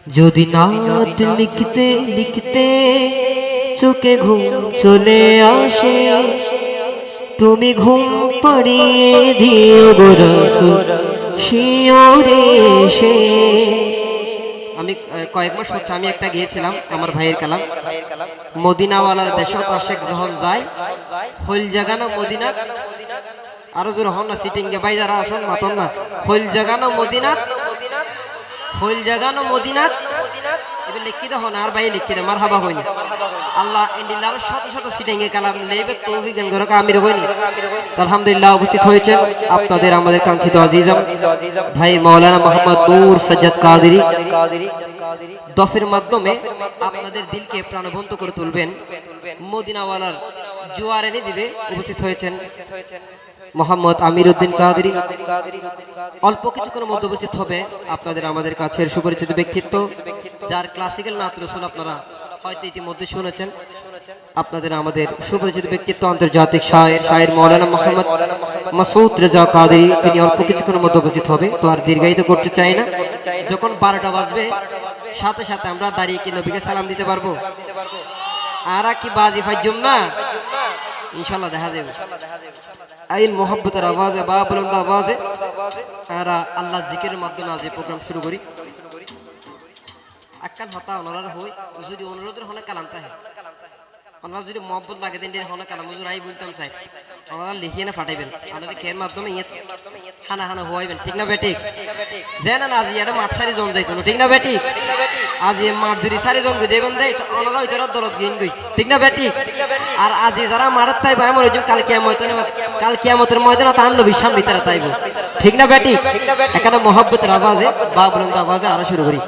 যদি নাত লিখতে লিখতে চোখে ঘুম চলে আসে, তুমি ঘুম পাড়িয়ে দিও গো রাসূল শিয়রে এসে। আমি কয়েক মাস হচ্ছে আমি একটা গিয়েছিলাম আমার ভাইয়ের কালাম, মদিনাওয়ালার দেশত আশেক যখন যায় হইল জাগানো মদিনা, আরো জোর হন না সিটিং গে ভাই যারা আসুন মাতন না, হইল জাগানো মদিনা, হইল জাগানো মদিনা এবার লিখিত হন আর ভাই লিখিত মারহাবা হইনি আল্লাহ ইন্ডিলার শত শত সিটিং এ কালাম নেবে তৌফিক দেন গরকা আমির হইনি। আলহামদুলিল্লাহ উপস্থিত হয়েছেন আপনাদের আমাদের কাঙ্ক্ষিত আজিজম ভাই মাওলানা মোহাম্মদ নূর সাজ্জাদ কাদেরী, দফের মাধ্যমে আপনাদের দিলকে প্রাণবন্ত করে তুলবেন, মদিনাওয়ালার জোয়ার এনে দিবে। উপস্থিত হয়েছেন মোহাম্মদ আমির উদ্দিন কাদেরী। অল্প কিছুক্ষণের মধ্যে উপস্থিত হবে আপনাদের আমাদের কাছের সুপরিচিত ব্যক্তিত্ব, যার ক্লাসিক্যাল নাত রসুল আপনারা হয়তো ইতিমধ্যে শুনেছেন। আপনাদের আমাদের সুপরিচিত ব্যক্তিত্ব আন্তর্জাতিক শায়ের মাওলানা মোহাম্মদ মাসউদ রেজা কাদেরী, তিনি অল্প কিছুক্ষণের মধ্যে উপস্থিত হবে। তো আর দীর্ঘায়িত করতে চাই না, যখন 12টা বাজবে সাথে সাথে আমরা দাঁড়িয়ে কি নবীকে সালাম দিতে পারবো। আর কি বাজি ফাইজুম না, ইনশাআল্লাহ দেখা যাবে। আইন মোহাব্বতের আওয়াজে বা বুলন্দ আওয়াজে আমরা আল্লাহ জিকিরের মাধ্যমে আজ এই প্রোগ্রাম শুরু করি। আক্কান হতা ওনারা হই যদি অনুরোধের হলে কালাম তাহে ওনারা যদি মহব্বত লাগে দেন হলে কালাম হুজুর আই বলতাম চাই ওনারা লিখিয়ে না ফাটাইবেন, আমাদের খের মাধ্যমে হানা হানা হওয়াইবেন, ঠিক না বেটিক? যে না আজ এটা মাঠ সারি জন যাইতো ঠিক না বেটিক? আজ মাঠ জুড়ি সারি জন দেবেন দেয় তো ওনারা ওই তারা দলত গিয়ে গই, ঠিক না বেটিক? আর আজ যারা মারাত তাই ভাই আমার ওই কাল কিয়ামতের ময়দানে তান নবীর সামনে তারা তাইব, ঠিক না বেটিক? এখানে মহব্বতের আওয়াজে বা বুলন্দ আওয়াজে আরো শুরু করি।